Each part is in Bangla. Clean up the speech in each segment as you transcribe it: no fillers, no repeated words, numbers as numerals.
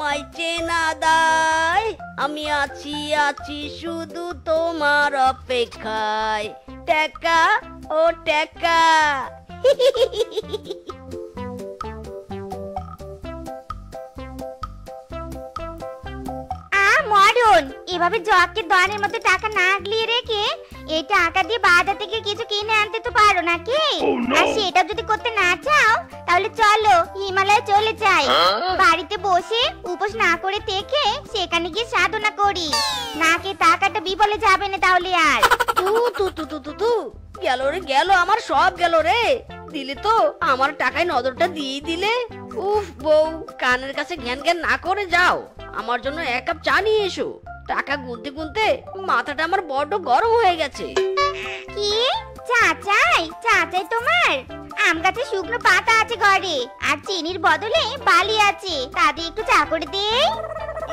আমায় চেনা দায়, আমি আছি আছি শুধু তোমার অপেক্ষায়। টাকা ও টাকা। মরণ, এভাবে জগকে দনের মধ্যে টাকা না আগলিয়ে রেখে এই টাকা দিয়ে বাজার থেকে কিছু কিনে আনতে তো পারো নাকি? আর সেটা যদি করতে না চাও তাহলে চলো হিমালয়ে চলে যাই। বাড়িতে বসে উপোস না করে থেকে সেখানে গিয়ে সাধনা করি। নাকি টাকাটা বিফলে যাবে না তাহলে আর। তু তু তু তু তু তু গেল রে গেল, আমার সব গেল রে। দিলে তো আমার টাকায় নজরটা দিয়ে দিলে। উফ বউ, কানের কাছে ঘ্যান ঘ্যান না করে যাও, আমার জন্য এক কাপ চা নিয়ে এসো। টাকা গুনতে গুনতে মাথাটা আমার বড্ড গরম হয়ে গেছে। কি চা চাই? চা চাই তোমার? আম গাছে শুকনো পাতা আছে ঘরে, আর চিনির বদলে বালি আছে, তা দিয়ে একটু চা করে দেই।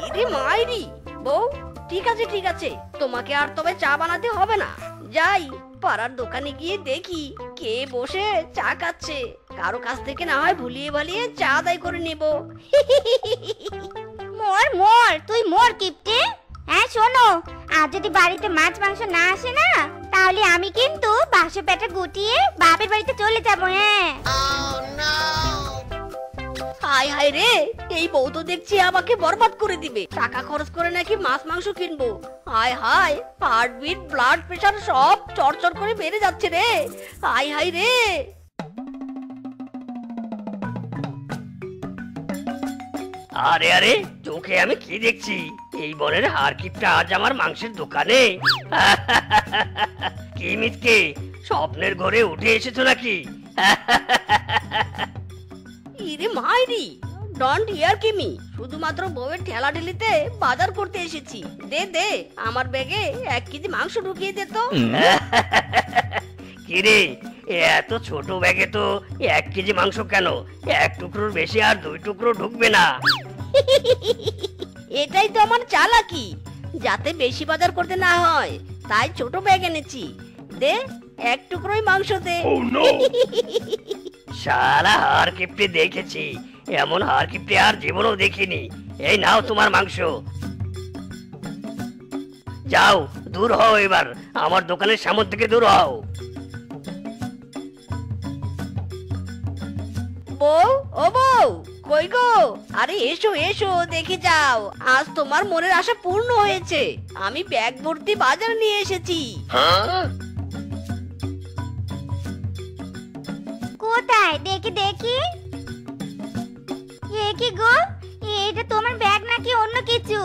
ইরে মাইরি বউ, ঠিক আছে ঠিক আছে, তোমাকে আর তবে চা বানাতে হবে না। যাই পাড়ার দোকানে গিয়ে দেখি কে বসে চা খাচ্ছে, কারো কাছ থেকে না হয় ভুলিয়ে ভালিয়ে চা আদায় করে নেব। মোর মোর তুই মোর কিপটে। হ্যাঁ শোনো, আজ যদি বাড়িতে মাছ মাংস না আসে না, তাহলে আমি কিন্তু বাসা পেটা গুটিয়ে বাপের বাড়িতে চলে যাব। হ্যাঁ। হায় হায় রে, এই বউ তো দেখছি আমাকে বরবাদ করে দিবে। টাকা খরচ করে নাকি মাছ মাংস কিনবো। হায় হায়, হার্টবিট ব্লাড প্রেশার সব চড়চড় করে বেড়ে যাচ্ছে রে। হায় হায় রে। আরে আরে, চোখে আমি কি দেখছি? এই বনের হারকিপটা আজ আমার মাংসের দোকানে। কি মিথকে, স্বপ্নের ঘরে উঠে এসেছো নাকি? ইরে মাইরি, ডন্ট হিয়ার কিমি, শুধুমাত্র বউয়ের ঠেলা ঠেলিতে বাজার করতে এসেছি। দে দে, আমার ব্যাগে 1 কেজি মাংস ঢুকিয়ে দে তো। কিরে, এত ছোট ব্যাগে তো 1 কেজি মাংস কেন? 1 টুকরোর বেশি আর 2 টুকরো ঢুকবে না। এটাই তো আমার চালাকি, যাতে বেশি বাজার করতে না হয়, তাই ছোট ব্যাগ এনেছি। দে 1 টুকরোই মাংস দে। শালা হারকিপটে দেখেছি, এমন হারকিপটে আর জীবনেও দেখিনি। এই নাও তোমার মাংস। যাও, দূর হও এবার, আমার দোকানের সামনে থেকে দূর হও। বউ, ও বউ, কই গো? আরে এসো এসো, দেখে যাও, আজ তোমার মনের আশা পূর্ণ হয়েছে। আমি ব্যাগ ভর্তি বাজার নিয়ে এসেছি। কোথায় দেখি দেখি। এ কি গো, এটা তোমার ব্যাগ নাকি অন্য কিছু?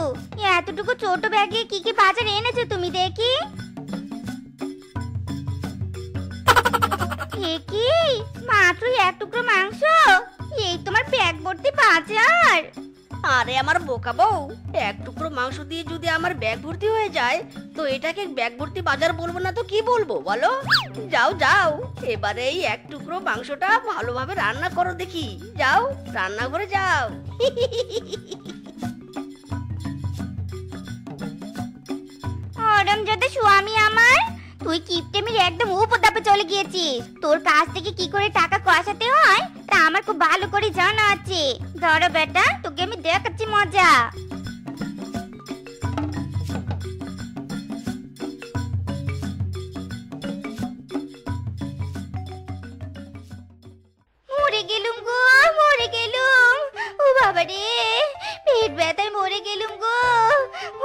এতটুকু ছোট ব্যাগে কি কি বাজার এনেছো তুমি দেখি। এ কি, মাত্র 1 টুকরো মাংস? এই তোমার ব্যাগ ভর্তি বাজার? আরে আমার বোকা বউ, 1 টুকরো মাংস দিয়ে যদি আমার ব্যাগ ভর্তি হয়ে যায়, তো এটাকে ব্যাগ ভর্তি বাজার বলবো না তো কি বলবো বলো? যাও যাও, এবারে এই 1 টুকরো মাংসটা ভালোভাবে রান্না করো দেখি। যাও রান্নাঘরে যাও। আরামজাদা স্বামী আমার, তুই কিপটেমির একদম উপদাপে চলে গিয়েছিস। তোর কাছ থেকে কি করে টাকা কষাতে হয় তা আমার খুব ভালো করে জানা আছে। ধরো বেটা, তোকে আমি দেখাচ্ছি মজা। মরে গেলুম গো, মরে গেলুম। ও বাবা রে, পেট ব্যথায় মরে গেলুম গো।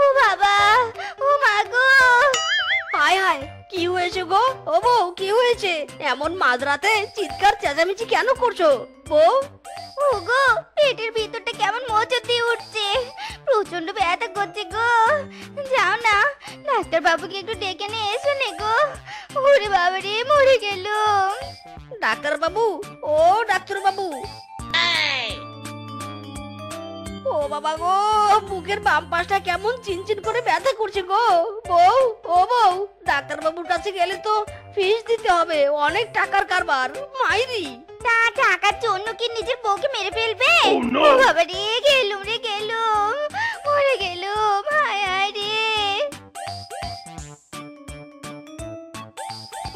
ও বাবা, ও মা গো। হায় হায়, কি হয়েছে গো? ও বউ, কি হয়েছে? এমন মাঝরাতে চিৎকার চেঁচামেচি কেন করছো বউ? ওগো, পেটের ভিতরটা কেমন মোচড় দিয়ে উঠছে, প্রচন্ড ব্যথা করছে গো। যাও না, ডাক্তার বাবুকে একটু ডেকে নিয়ে এসো নে গো। ওরে বাবা রে, মরে গেল। ডাক্তার বাবু, ও ডাক্তার বাবু। ও বাবা গো, বুকের বাম পাশটা কেমন চিনচিন করে ব্যথা করছে গো। বউ, ও বউ, ডাক্তার বাবুর কাছে গেলে তো ফিস দিতে হবে, অনেক টাকার কারবার। মাইরি, তা টাকার জন্য কি নিজের বউকে মেরে ফেলবে? ও বাবা রে, গেলুম রে গেলুম, মরে গেলুম। হায় হায় রে।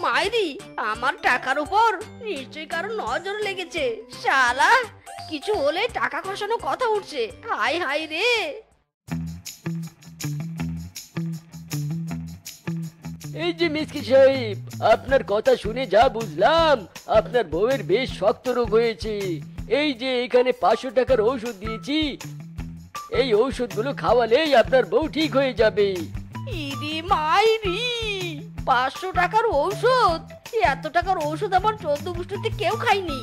মাইরি, আমার টাকার উপর নিশ্চয়ই কারো নজর লেগেছে। শালা, কিছু হলে টাকা খসানো কথা উঠছে, হাই হাই রে। এই যে মিসকে সাহেব, আপনার কথা শুনে যা বুঝলাম আপনার বউয়ের বেশ শক্ত রোগ হয়েছে। এই যে এখানে 500 টাকার ঔষধ দিয়েছি, এই ঔষধগুলো খাওয়ালেই আপনার বউ ঠিক হয়ে যাবে। ইরি মাইরি, 500 টাকার ঔষধ! এত টাকার ঔষধ আমার 14 গোষ্ঠীতে কেউ খায়নি,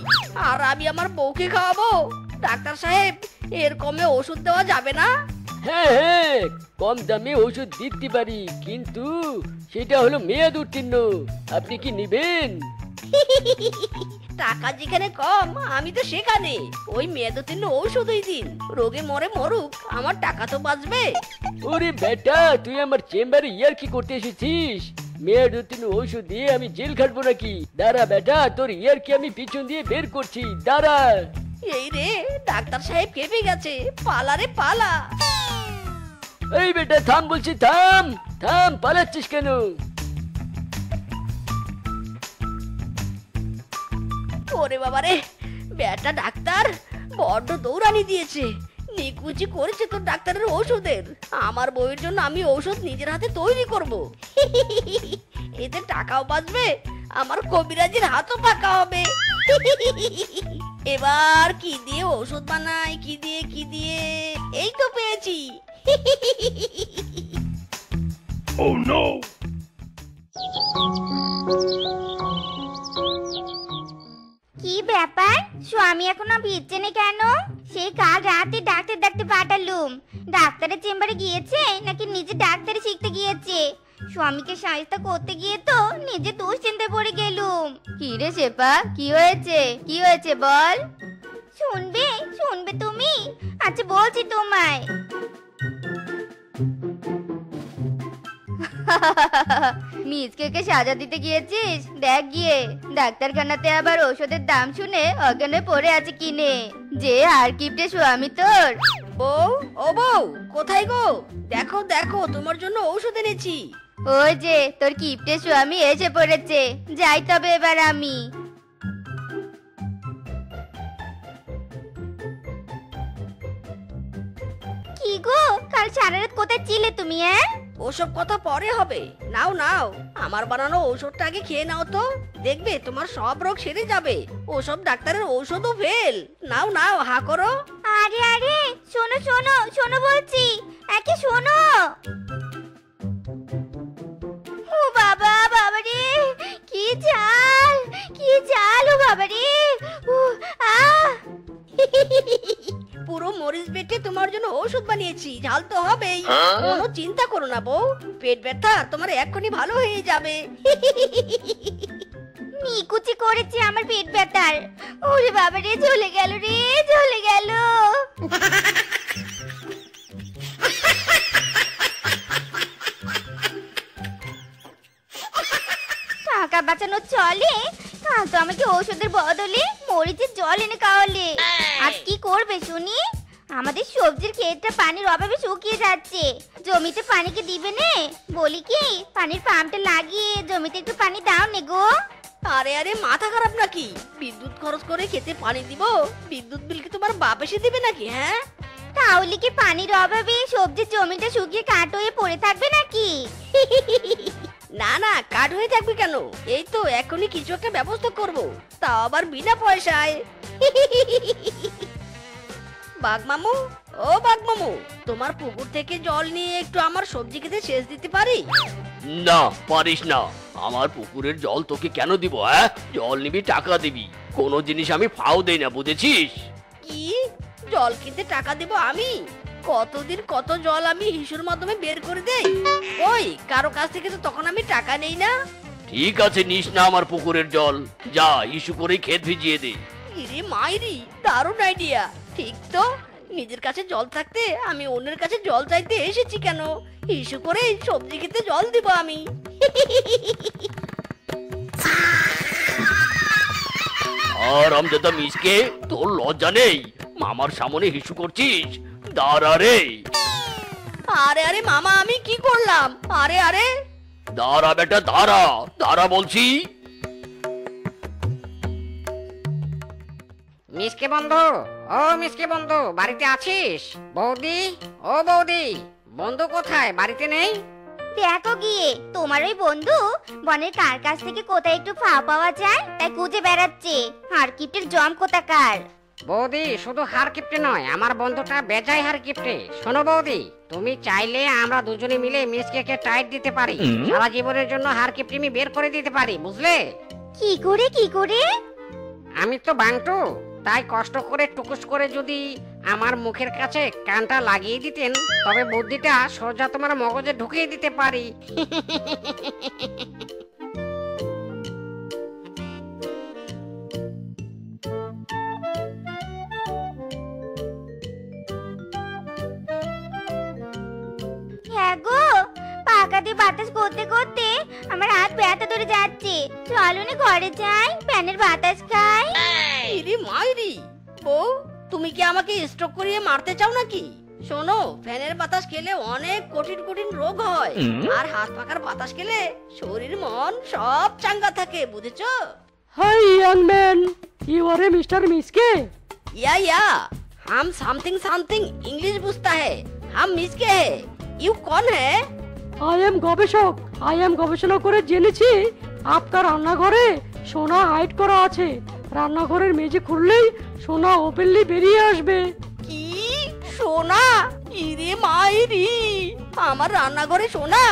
আর আমি আমার বউকে খাওয়াবো? ডাক্তার সাহেব, এর কমে ওষুধ দেওয়া যাবে না? হ্যাঁ হ্যাঁ, কম দামে ওষুধ দিতে পারি, কিন্তু সেটা হলো মেয়াদ উত্তীর্ণ। আপনি কি নিবেন? টাকা যেখানে কম আমি তো সেখানে। ওই মেয়াদোত্তীর্ণ ঔষধই দিন, রোগে মরে মরুক, আমার টাকা তো বাঁচবে। ওরে বেটা, তুই আমার চেম্বারে ইয়ার্কি করতে এসেছিস? মেয়াদ উত্তীর্ণ ঔষধ দিয়ে আমি জেল খাটবো নাকি? দাঁড়া বেটা, তোর ইয়ার্কি আমি পিছন দিয়ে বের করছি, দাঁড়া। এই রে, ডাক্তার সাহেব কেঁপে গেছে, পালা রে পালা। এই বেটা থাম বলছি, থাম থাম, পালাচ্ছিস কেন? ওরে বাবারে, বেটা ডাক্তার বড্ড দৌড়ানি দিয়েছে, নিকুচি করেছে তোর ডাক্তারের ঔষধের। আমার বউয়ের জন্য আমি ঔষধ নিজের হাতে তৈরি করব। এতে টাকাও বাঁচবে, আমার কবিরাজের হাতও ফাঁকা হবে। এবার কি দিয়ে ঔষধ বানাই, কি দিয়ে কি দিয়ে? এই তো পেয়েছি। Oh no! কি ব্যাপার, স্বামী এখনো ভিজছে না কেন? সেই কাল রাতে ডাক্তার ডাকতে পাঠালুম, ডাক্তারের চেম্বারে গিয়েছে নাকি নিজে ডাক্তারি শিখতে গিয়েছে? স্বামীকে সাহায্য করতে গিয়ে তো নিজে দুশ্চিন্তায় পড়ে গেলুম। কি রে শেপা, কি হয়েছে? কি হয়েছে বল। শুনবে শুনবে তুমি? আচ্ছা বলছি তোমায়। মিসকে সাজা দিতে গিয়েছিস? দেখ গিয়ে, ডাক্তারখানাতে আবার ওষুধের দাম শুনে অজ্ঞান হয়ে পড়ে আছে কিনে। যে আর কিপটে স্বামী তোর। বউ, ও বউ, কোথায় গো? দেখো দেখো, তোমার জন্য ঔষধ এনেছি। ওই যে তোর কিপটে স্বামী এসে পড়েছে, যাই তবে এবার আমি। কি গো, কাল সারা রাত কোথায় ছিলে তুমি? ওসব কথা পরে হবে, নাও নাও, আমার বানানো ঔষধটা আগে খেয়ে নাও তো, দেখবে তোমার সব রোগ সেরে যাবে। ওসব ডাক্তারের ঔষধও ফেল। নাও নাও, হা করো। আরে আরে, শোনো শোনো শোনো বলছি, একে শোনো। ও বাবা, বাবা রে, কি ঝাল, কি ঝাল, ও বাবা রে। আহ পুরো মরিচ বেটে তোমার জন্য ঔষধ বানিয়েছি, ঝাল তো হবেই। কোনো চিন্তা করো না বউ, পেট ব্যথা তোমার এক্ষুনি ভালো হয়ে যাবে। নিকুচি করেছে আমার পেট ব্যথার। ওরে বাবা রে, চলে গেল রে, চলে গেল। টাকা বাঁচানো চলে, কাল তো আমাকে ওষুধের বদলে মরিচের জল এনে খাওয়ালে। আজ কি করবে শুনি? আমাদের সবজির ক্ষেতটা পানির অভাবে শুকিয়ে যাচ্ছে, জমিতে পানি কি দিবে নে? বলি কি, পানির পাম্পটা লাগিয়ে জমিতে একটু পানি দাও নে গো। আরে আরে, মাথা খারাপ নাকি? বিদ্যুৎ খরচ করে খেতে পানি দিব? বিদ্যুৎ বিল কি তোমার বাপ এসে দিবে নাকি? হ্যাঁ, তাহলে কি পানির অভাবে সবজির জমিটা শুকিয়ে কাঠ হয়ে পড়ে থাকবে নাকি? না না, কাঠ হয়ে থাকবে কেন? এই তো এখনই কিছু একটা ব্যবস্থা করব, তাও আবার বিনা পয়সায়। বাঘমামু, ও বাঘমামু, তোমার পুকুর থেকে জল নিয়ে একটু আমার সবজি খেতে সেচ দিতে পারি? না, পারিস না। আমার পুকুরের জল তোকে কেন দিব? হ্যাঁ, জল নিবি, টাকা দিবি। কোনো জিনিস আমি ফাও দেই না, বুঝেছিস? কি, জল কিনতে টাকা দেব আমি? কতদিন কত জল আমি হিসুর মাধ্যমে বের করে দেই। ওই কারো কাছ থেকে তো তখন আমি টাকা নেই না। ঠিক আছে, নিস না আমার পুকুরের জল, যা ইস্যু করে ক্ষেত ভিজিয়ে দে। ইরে মাইরি, দারুণ আইডিয়া। ঠিক তো, নিজের কাছে জল থাকতে আমি অন্যের কাছে জল চাইতে এসেছি কেন? ইস্যু করে সবজি খেতে জল দিব আমি। আর আমজাদা মিসকে, তোর লজ্জা নেই? মামার সামনে হিসু করছিস? দাঁড়া রে। আরে আরে মামা, আমি কি করলাম? আরে আরে, দাঁড়া বেটা, দাঁড়া দাঁড়া বলছি। মিসকে বন্ধু, ও মিসকে বন্ধু, বাড়িতে আছিস? বৌদি, ও বৌদি, বন্ধু কোথায়? বাড়িতে নেই? দেখো গিয়ে তোমার ওই বন্ধু বনের কার কাছ থেকে কোথায় একটু ফাও পাওয়া যায় তাই খুঁজে বেড়াচ্ছে। হারকিপ্টের জম কোথাকার। বৌদি, শুধু হার কিপটে নয়, আমার বন্ধুটা বেজায় হার কিপটে। শোনো বৌদি, তুমি চাইলে আমরা দুজনে মিলে মিসকে টাইট দিতে পারি। সারা জীবনের জন্য হার কিপটিমি বের করে দিতে পারি, বুঝলে? কি করে কি করে? আমি তো বাংটু, তাই কষ্ট করে টুকুস করে যদি আমার মুখের কাছে কানটা লাগিয়ে দিতেন, তবে বুদ্ধিটা সোজা তোমার মগজে ঢুকিয়ে দিতে পারি। হ্যাঁ গো, পাকা দিয়ে বাতাস করতে করতে আমার হাত ব্যথা ধরে যাচ্ছে। চলো না ঘরে যাই, ফ্যানের বাতাস খাই। ইরি মাইরি, বউ তুমি কি আমাকে স্ট্রোক করিয়ে মারতে চাও নাকি? শোনো, ফ্যানের বাতাস খেলে অনেক কঠিন কঠিন রোগ হয়, আর হাত পাখার বাতাস খেলে শরীর মন সব চাঙ্গা থাকে, বুঝেছো? Hi young man, you are a mister মিসকে? या हम समथिंग समथिंग इंग्लिश पूछता है, हम मिसके है। यू कौन है? আই এম গবেষক। আই এম গবেষণা করে জেনেছি আপনার রান্নাঘরে সোনা হাইড করা আছে। রান্নাঘরের মেঝে খুললেই সোনা ওপেনলি বেরিয়ে আসবে। কি সোনা? ইরে মাইরি, আমার রান্নাঘরে সোনা?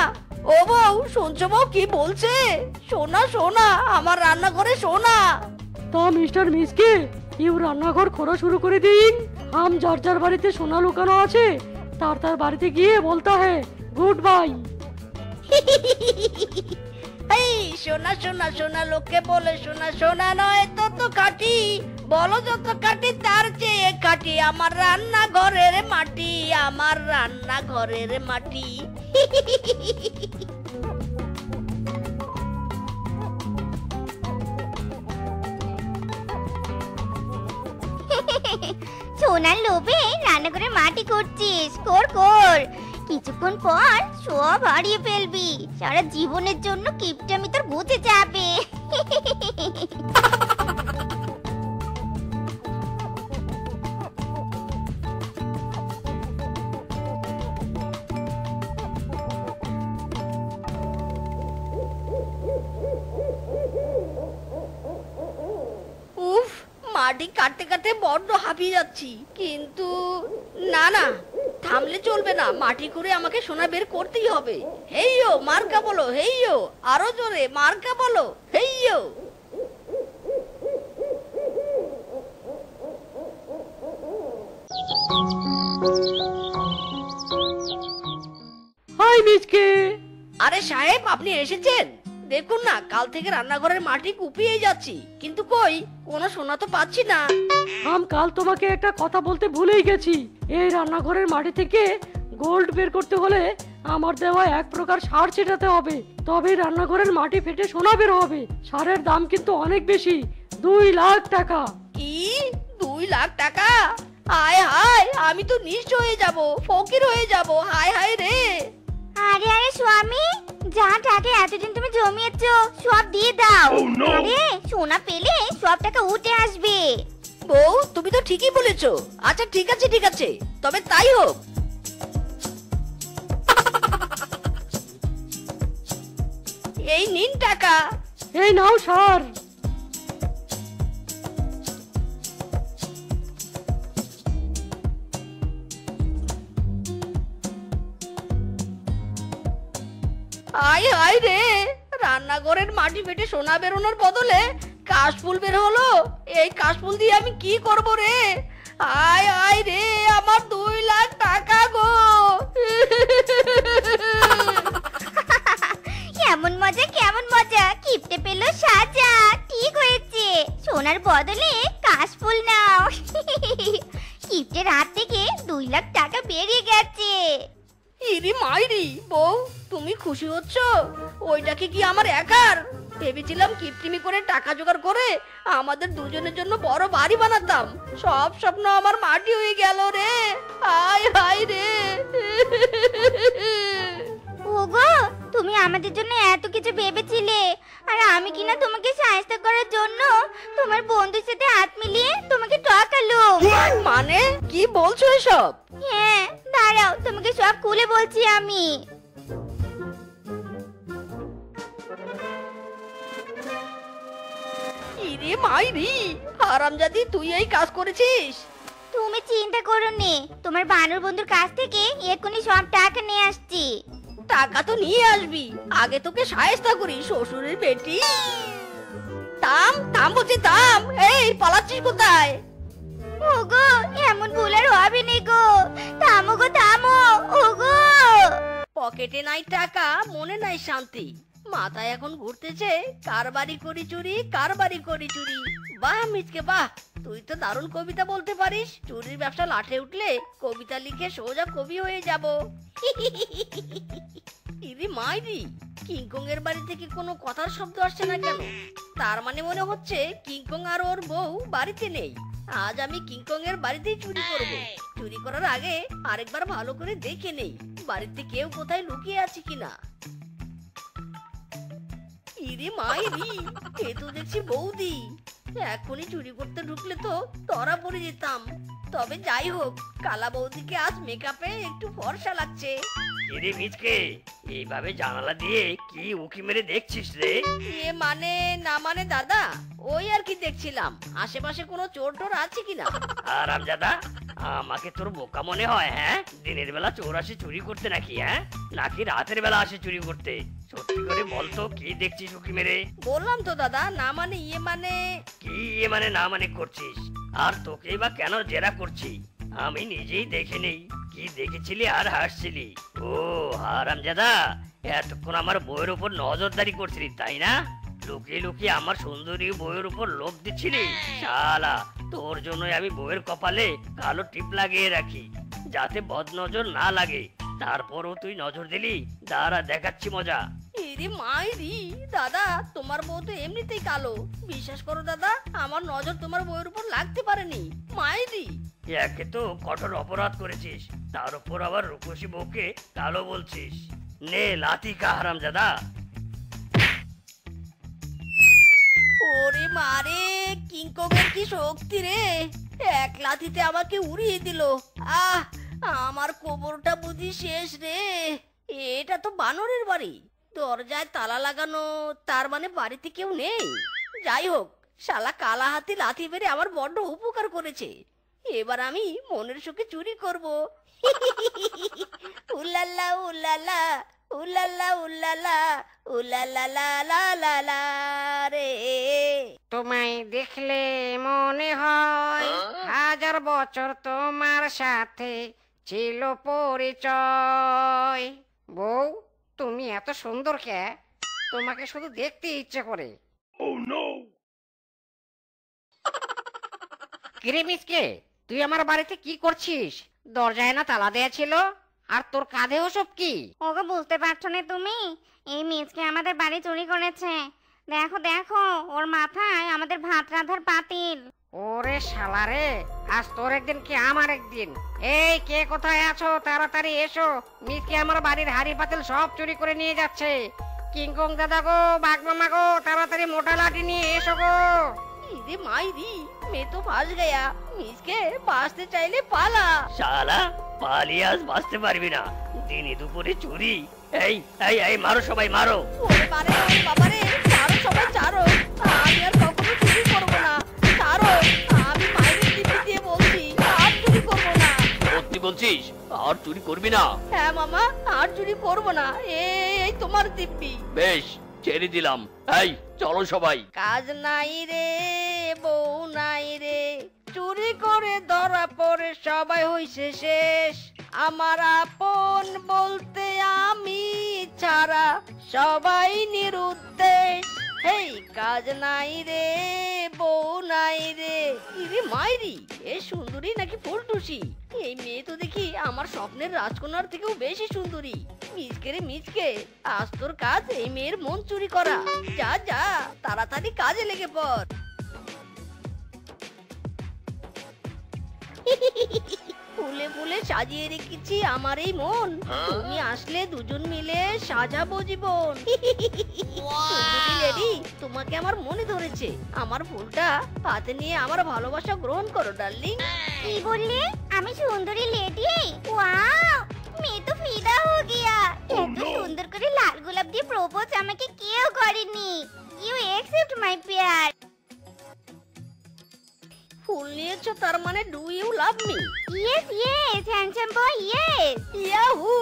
ও বউ, শুনছো বউ কি বলছে? সোনা সোনা, আমার রান্নাঘরে সোনা। তা মিস্টার মিসকে, ইউ রান্নাঘর খোঁড়া শুরু করে দিন। হাম যার যার বাড়িতে সোনা লুকানো আছে তার তার বাড়িতে গিয়ে বলতে হয় গুড বাই। এই সোনা সোনা সোনা লোককে বলে সোনা, সোনা নয় তো কাটি, বলো যত কাটি তার চেয়ে কাটি আমার রান্নাঘরের মাটি, আমার রান্নাঘরের মাটি। সোনার লোভে রান্নাঘরে মাটি করছিস, কর কর। কিছুক্ষণ পর সব হারিয়ে ফেলবি। সারা জীবনের জন্য কিপটামি তোর বুঝে যাবে। উফ, মাটি কাটতে কাটতে বড্ড হাঁপিয়ে যাচ্ছি, কিন্তু না না, থামলে চলবে না, মাটি করে আমাকে সোনা বের করতেই হবে। হেইয়ো মার্কা বলো, হেইয়ো, আরো জোরে মার্কা বলো, হেইয়ো। হাই মিসকে। আরে সাহেব, আপনি এসেছেন? দেখুন না, কাল থেকে রান্নাঘরের মাটি কুপিয়ে যাচ্ছি, কিন্তু কই কোনো সোনা তো পাচ্ছি না। কাল তোমাকে একটা কথা বলতে ভুলেই গেছি। এই রান্নাঘরের মাটি থেকে গোল্ড বের করতে হলে আমার দেওয়া এক প্রকার সার ছেটাতে হবে, তবে রান্নাঘরের মাটি ফেটে সোনা বের হবে। সারের দাম কিন্তু অনেক বেশি, 2 লাখ টাকা। কি 2 লাখ টাকা? হায় হায়, আমি তো নিঃস্ব হয়ে যাব, ফকির হয়ে যাব, হায় হায় রে। আরে আরে স্বামী, যা টাকা এতদিন তুমি জমিয়েছো সব দিয়ে দাও। আরে সোনা পেলে সব টাকা উঠে আসবে। বউ, তুমি তো ঠিকই বলেছো। আচ্ছা ঠিক আছে ঠিক আছে, তবে তাই হোক। এই নিন টাকা। এই নাও সার। হায় হায় রে, রান্নাঘরের মাটি ফেটে সোনা বেরোনোর বদলে কাশফুল বের হলো। এই কাশফুল দিয়ে আমি কি করব রে? হায় হায় রে, আমার 2 লাখ টাকা গো। কেমন মজা কেমন মজা, কিপটে পেলো সাজা। ঠিক হয়েছে, সোনার বদলে কাশফুল নাও। কিপটের হাত থেকে 2 লাখ টাকা বেরিয়ে গেছে। ইরি মাইরি, বউ তুমি খুশি হচ্ছ? ওইটাকে কি আমার একার? ভেবেছিলাম কিপটিমি করে টাকা জোগাড় করে আমাদের দুজনের জন্য বড় বাড়ি বানাতাম, সব স্বপ্ন আমার মাটি হয়ে গেল রে। হায় হায় রে। ওগো, তুমি তুমি আমাদের জন্য এত কিছু ভেবেছিলে, আর আমি কিনা তোমাকে সাহায্য করার জন্য তোমার বন্ধুর সাথে হাত মিলিয়ে তোমাকে ঠকালুম। মানে কি বলছো এসব? হ্যাঁ, দাঁড়াও, তোমাকে সব খুলে বলছি আমি। ইরে মাইরি, হারামজাদি তুই এই কাজ করেছিস? তুমি চিন্তা করো নে, তোমার বানর বন্ধুর কাছ থেকে এক্ষুনি সব টাকা নিয়ে আসছি। টাকা তো নিয়ে আসবি, আগে তোকে সায়স্তা করি শ্বশুরের বেটি। থাম থাম বলছি, থাম। এই পালাচ্ছিস কোথায়? ওগো, এমন ভুল আর হবে নি গো, থামো গো থামো। ওগো, পকেটে নাই টাকা, মনে নাই শান্তি, মাথায় এখন ঘুরতেছে কার বাড়ি করি চুরি, কার বাড়ি করি চুরি। বাহ মিচকে বাহ, তুই তো দারুণ কবিতা বলতে পারিস। চুরির ব্যবসা লাঠে উঠলে কবিতা লিখে সোজা কবি হয়ে যাব। ইরে মাইরি, কিংকং এর বাড়ি থেকে কোনো কথার শব্দ আসছে না কেন? তার মানে মনে হচ্ছে কিংকং আর ওর বউ বাড়িতে নেই। আজ আমি কিংকং এর বাড়িতেই চুরি করব। চুরি করার আগে আরেকবার ভালো করে দেখে নেই বাড়িতে কেউ কোথায় লুকিয়ে আছে কিনা। ইরে মাইরি, এ তো দেখছি বৌদি। এখনই চুরি করতে ঢুকলে তো ধরা পড়ে যেতাম। তবে যাই হোক, কালা বৌদিকে আজ মেকআপে একটু ফর্সা লাগছে। কিরে মিচকে, এইভাবে জানালা দিয়ে কি উকি মেরে দেখছিস রে? এ মানে না মানে দাদা, ওই আর কি দেখছিলাম আশেপাশে কোনো চোর টোর আছে কিনা। হারামজাদা, আমাকে তোর বোকা মনে হয়? হ্যাঁ, দিনের বেলা চোর আসে চুরি করতে নাকি? হ্যাঁ, নাকি রাতের বেলা আসে চুরি করতে? সত্যি করে বলতো, কি দেখছিস উকি মেরে? বললাম তো দাদা, না মানে মানে। কি ইয়ে মানে না মানে করছিস? আর তোকেই বা কেন জেরা করছি? আমি নিজেই দেখে নেই কি দেখেছিলি আর হাসছিলি। ও হারামজাদা, এতক্ষণ আমার বইয়ের উপর নজরদারি করছিলি তাই না? লুকিয়ে লুকিয়ে আমার সুন্দরী বইয়ের উপর লোভ দিচ্ছিলি। শালা, তোর জন্যই আমি বইয়ের কপালে কালো টিপ লাগিয়ে রাখি, যাতে বদনজর না লাগে। তারপরও তুই নজর দিলি। দাঁড়া, দেখাচ্ছি মজা। ইরে মাইরি, দাদা তোমার বউ তো এমনিতেই কালো। বিশ্বাস করো দাদা, আমার নজর তোমার বউয়ের উপর লাগতে পারেনি। মাইরি, একে তো কঠোর অপরাধ করেছিস, তার উপর আবার রূপসী বউকে কালো বলছিস। নে লাথি খা হারামজাদা। ওরে মারে, কিংকং এর কি শক্তি রে! এক লাথিতে আমাকে উড়িয়ে দিল। আহ, আমার কোমরটা বুঝি শেষ রে। এটা তো বানরের বাড়ি, দরজায় তালা লাগানো, তার মানে বাড়িতে কেউ নেই। যাই হোক, শালা কালা হাতি লাথি মেরে আমার বড্ড উপকার করেছে। এবার আমি মনের সুখে চুরি করব। উলালা উলালা উলালা উলালা উলালা লা লা লা লা রে। তোমায় দেখলে মনে হয় হাজার বছর তোমার সাথে ছিল পরিচয়। বউ, তুমি এত সুন্দর কে? তোমাকে শুধু দেখতে ইচ্ছে করে। Oh no! কিরে মিসকে, তুই আমার বাড়িতে কি করছিস? দরজায় না তালা দেয়া ছিল, আর তোর কাঁধে ওসব কি? ওগো, বুঝতে পারছো না তুমি? এই মিচকে আমাদের বাড়ি চুরি করেছে। দেখো দেখো, ওর মাথায় আমাদের ভাত রাঁধার পাতিল। ওরে শালা রে, আজ তোর একদিন কি আমার একদিন। এই, কে কোথায় আছো? তাড়াতাড়ি এসো, মিসকে আমার বাড়ির হাড়ি পাতিল সব চুরি করে নিয়ে যাচ্ছে। কিংকং দাদা গো, বাঘ মামা গো, তাড়াতাড়ি মোটা লাঠি নিয়ে এসো গো। ইরে মাইরি, मैं तो फंस गया। মিসকে, বাঁচতে চাইলে পালা। শালা, পালিয়ে আজ বাঁচতে পারবি না। দিনে দুপুরে চুরি! এই এই এই, মারো সবাই, মারো! ওরে বারে, ওরে বাবারে, ছাড়ো সবাই ছাড়ো। আমি আর কখনো চুরি করবো না। ছাড়ো, আমি মাইরির দিব্যি দিয়ে বলছি, আর চুরি করবো না। সত্যি বলছিস? আর চুরি করবি না? হ্যাঁ মামা, আর চুরি করবো না। এই তোমার দিব্যি। বেশ, ছেড়ে দিলাম। এই চলো সবাই। কাজ নাই রে, বউ নাই রে, চুরি করে ধরা পড়ে সবাই হইছে শেষ। আমার আপন বলতে আমি ছাড়া সবাই নিরুদ্দেশ। হেই, কাজ নাই রে, বউ নাই রে। ইরে মাইরি, এ সুন্দরী নাকি ফুলটুসি? এই মেয়ে তো দেখি আমার স্বপ্নের রাজকন্যার থেকেও বেশি সুন্দরী। মিচকে রে মিচকে, আজ তোর কাজ এই মেয়ের মন চুরি করা। যা যা, তাড়াতাড়ি কাজে লেগে পড়। ফুলে ফুলে ফুলে সাজিয়ে রেখেছি আমার এই মন, তুমি আসলে দুজন মিলে সাজাবো জীবন। সুন্দরী লেডি, তোমাকে আমার মনে ধরেছে, আমার ফুলটা হাতে নিয়ে আমার ভালোবাসা গ্রহণ করো ডার্লিং। কি বললে? আমি সুন্দরী লেডি? ওয়াও, मैं तो फिदा हो गया। এত সুন্দর করে লাল গোলাপ দিয়ে প্রপোজ আমাকে কেউ করেনি। ইউ অ্যাকসেপ্ট মাই পেয়ার। ফুল নিয়েছো তার মানে do you love me? Yes yes handsome boy yes. Yahoo,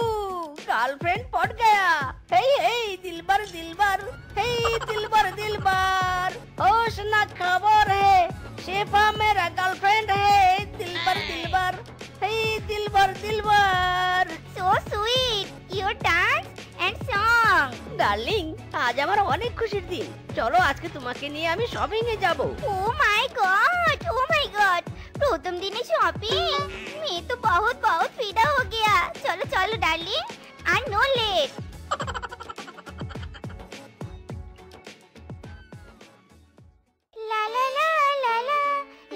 girlfriend पट गया। हे हे दिलबर दिलबर, हे दिलबर दिलबर, होश ना खबर है, शेफा मेरा गर्लफ्रेंड है। दिलबर दिलबर, हे दिलबर दिलबर। So sweet your dance and song. Darling, আজ আমার অনেক খুশির দিন, চলো আজকে তোমাকে নিয়ে আমি শপিং এ যাব। ও মাই गॉड, ও মাই गॉड, প্রথম দিনে শপিং? मैं तो बहुत बहुत फिदा हो गया। चलो चलो डार्लिंग, आई नो लेट। ला ला ला ला ला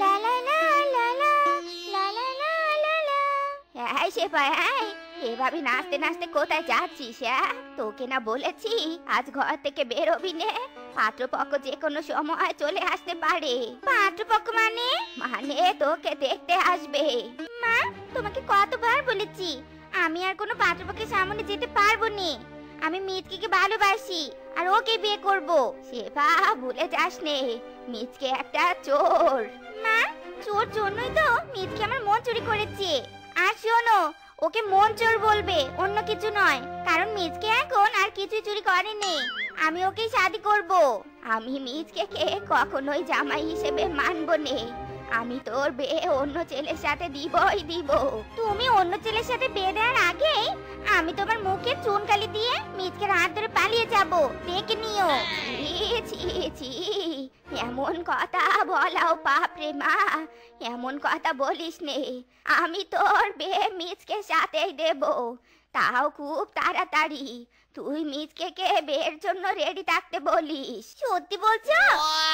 ला ला ला ला ला ला ला ला ला ला। এই শেফা, এভাবে নাচতে নাচতে কোথায় যাচ্ছিস? তোকে না বলেছি আজ ঘর থেকে বেরোবি নে? পাত্রপক্ষ যে কোনো সময় চলে আসতে পারে। পাত্রপক্ষ মানে? মানে তোকে দেখতে আসবে। মা, তোমাকে কতবার বলেছি আমি আর কোনো পাত্রপক্ষের সামনে যেতে পারবো না। আমি মিচকে ভালোবাসি আর ওকে বিয়ে করব। শেফা, ভুলে যাস নে, মিচকে একটা চোর। মা, চোর জন্যই তো মিচকে আমার মন চুরি করেছে। আর শোনো, ওকে মন চোর বলবে, অন্য কিছু নয়, কারণ মিচকে এখন আর কিছু চুরি করেনি। আমি ওকে শাদি করব। আমি মিচকে কখনোই জামাই হিসেবে মানব না। আমি তোর বিয়ে অন্য ছেলের সাথে দিবই দিব। তুমি অন্য ছেলের সাথে বিয়ে দেওয়ার আগে আমি তোমার মুখে চুনকালি দিয়ে মিচকে হাত ধরে পালিয়ে যাব, দেখে নিও। ছি ছি, এমন কথা বলাও পাপ রে মা, এমন কথা বলিস নে। আমি তোর বিয়ে মিচকে সাথেই দেব, তাও খুব তাড়াতাড়ি। তুই মিচকে বিয়ের জন্য রেডি থাকতে বলিস। সত্যি বলছো?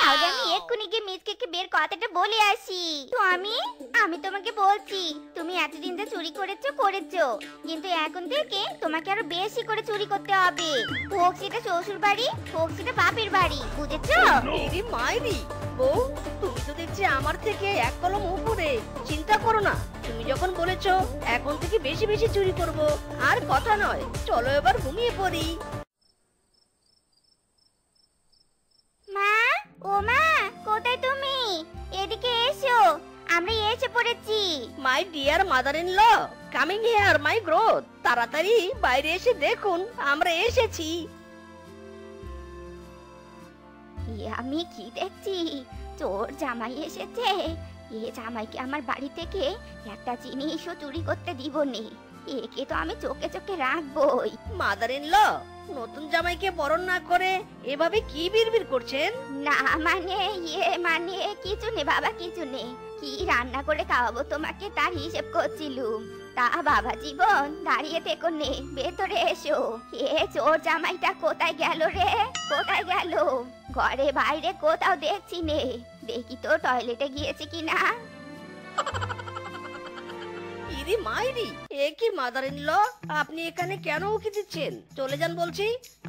তাহলে আমি এক্ষুনি গিয়ে মিচকে বিয়ের কথাটা বলে আসি। তো আমি তোমাকে বলছি, তুমি এতদিন তো চুরি করেছো, কিন্তু এখন থেকে তোমাকে আরো বেশি করে চুরি করতে হবে। হোক সেটা শ্বশুর বাড়ি, হোক সেটা বাপের বাড়ি, বুঝেছো? এরি মাইরি বউ, তুমি তো দেখছি আমার থেকে এক কলম উপরে। চিন্তা করো না, তুমি যখন বলেছো এখন থেকে বেশি বেশি চুরি করব, আর কথা নয়, চলো এবার ঘুমিয়ে পড়ি। মা, ও মা, কোথায় তুমি? এদিকে এসো, আমরা এসে পড়েছি। My dear mother in law, coming here my growth. তাড়াতাড়ি বাইরে এসে দেখুন আমরা এসেছি। আমি কি দেখছি? চোর জামাই এসেছে। এ জামাইকে আমার বাড়ি থেকে একটা জিনিসও চুরি করতে দিব নি। একে তো আমি চোখে চোখে রাখবই। মাদার ইন ল, নতুন জামাইকে বরণ না করে এভাবে কি বিড়বিড় করছেন? না মানে মানে কিছু নেই বাবা, কিছু নেই। কি রান্না করে খাওয়াবো তোমাকে তার হিসেব করছিলুম। তা বাবা জীবন, দাঁড়িয়ে থেকো নে, ভেতরে এসো। এ চোর জামাইটা কোথায় গেল রে? কোথায় গেল? ঘরে বাইরে কোথাও দেখছি নে। দেখি তো টয়লেটে গিয়েছে কিনা। ইরি মাইরি, এ কি মাদার ইন ল, আপনি এখানে কেন উকি দিচ্ছেন? চলে যান বলছি,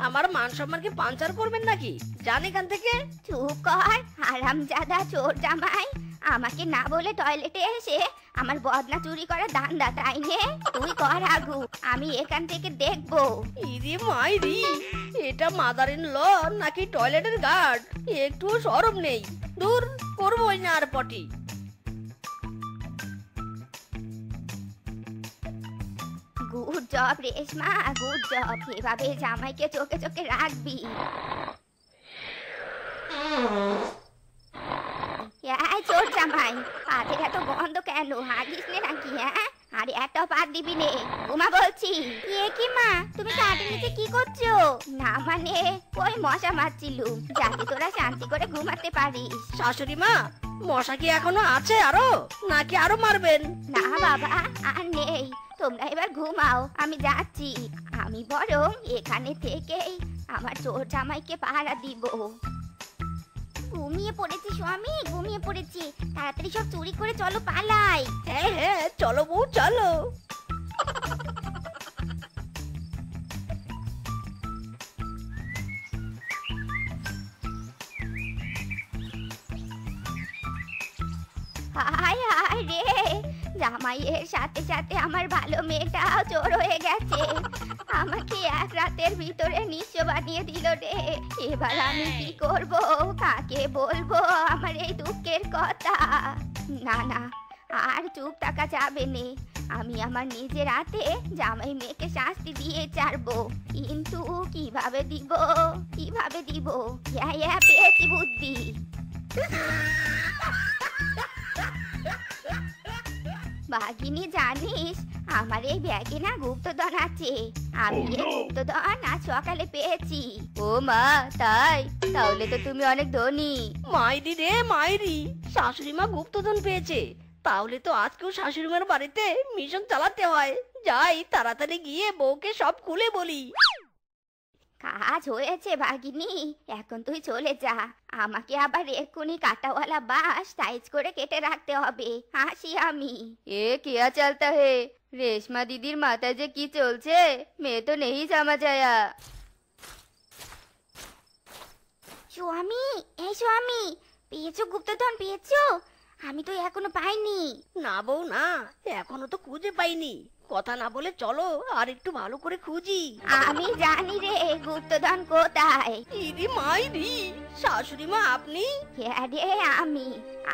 আমার মান সম্মানকে পাঞ্চার করবেন নাকি? যান এখান থেকে। চুপ কর হারামজাদা চোর জামাই। আমাকে না বলে টয়লেটে এসে আমার বদনা চুরি করা দান্দা, তাই নে? তুই কর আগু, আমি এখান থেকে দেখবো। ইরি মাইরি, এটা মাদার ইন ল নাকি টয়লেটের গার্ড? একটুও শরম নেই। দূর, করবোই না আর পটি। Good job Reshma, good job. এভাবে জামাইকে চোখে চোখে রাখবি। চোর জামাই, পাতের এত গন্ধ কেন? হাগিস নে নাকি? আরে একটা পাত দিবি নে, ঘুমা বলছি। এ কি মা, তুমি কাঠের নিচে কি করছো? না মানে ওই মশা মারছিলুম, যাতে তোরা শান্তি করে ঘুমাতে পারিস। শাশুড়ি মা, মশা কি এখনো আছে আরো, নাকি আরো মারবেন? না বাবা, আর নেই। তোমরা এবার ঘুমাও, আমি যাচ্ছি। আমি বরং এখানে থেকেই আমার চোর জামাইকে পাহারা দিব। ঘুমিয়ে পড়েছি স্বামী, ঘুমিয়ে পড়েছি। তাড়াতাড়ি সব চুরি করে চলো পালাই। হ্যাঁ হ্যাঁ চলো বউ চলো। হায় হায় রে, জামাইয়ের সাথে সাথে আমার ভালো মেয়েটাও চোর হয়ে গেছে। আমাকে এক রাতের ভিতরে নিঃস্ব বানিয়ে দিল রে। এবার আমি কি করব, কাকে বলবো আমার এই দুঃখের কথা? না না, আর চুপ থাকা যাবে না। আমি আমার নিজের হাতে জামাই মেয়েকে শাস্তি দিয়ে ছাড়বো। কিন্তু কিভাবে দিব, কিভাবে দিব? হ্যাঁ হ্যাঁ, পেয়েছি বুদ্ধি। বাঘিনী জানিস, আমার এই ব্যাগে না গুপ্তধন আছে। আমি এই গুপ্তধন আজ সকালে পেয়েছি। ও মা, তাই? তাহলে তো তুমি অনেক ধনী। মাইরি রে মাইরি, শাশুড়ি মা গুপ্তধন পেয়েছে। তাহলে তো আজকেও শাশুড়ি মার বাড়িতে মিশন চালাতে হয়। যাই তাড়াতাড়ি গিয়ে বউকে সব খুলে বলি। কাজ হয়েছে ভাগিনী, এখন তুই চলে যা। আমাকে আবার এক্ষুনি কাটাওয়ালা বাঁশ সাইজ করে কেটে রাখতে হবে। আসি আমি। এ কিয়া চলতা হে? রেশমা দিদির মাথায় যে কি চলছে, মেয়ে তো নেই জামা যায়া। স্বামী, এই স্বামী, পেয়েছো গুপ্তধন পেয়েছো? আমি তো এখনো পাইনি। না বউ না, এখনো তো খুঁজে পাইনি। কথা না বলে চলো আর একটু ভালো করে খুঁজি। আমি জানি রে গুপ্তধন কোথায়। ইরি মাইরি, শাশুড়ি মা আপনি? হ্যাঁ রে,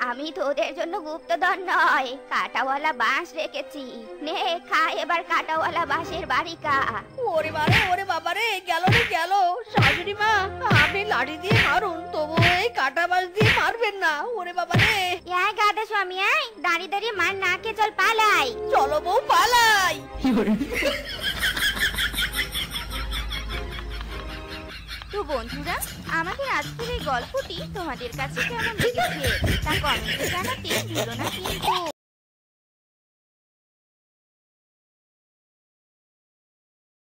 আমি তোদের জন্য গুপ্তধন নয়, কাটাওয়ালা বাঁশ রেখেছি। নে খা এবার কাটাওয়ালা বাঁশের বাড়ি কা। ওরে বারে, ওরে বাবারে, গেল রে গেল। শাশুড়ি মা আপনি লাঠি দিয়ে মারুন, তবু এই কাটা বাঁশ দিয়ে মারবেন না। ওরে বাবারে। এই গাদা স্বামী, এই দাঁড়িয়ে দাঁড়িয়ে মার না খেয়ে চল পালাই। চলো বউ পালাই। তো বন্ধুরা, আমাদের আজকের এই গল্পটি তোমাদের কাছে কেমন লেগেছে তা কমেন্টে জানাতে ভুলো না কিন্তু।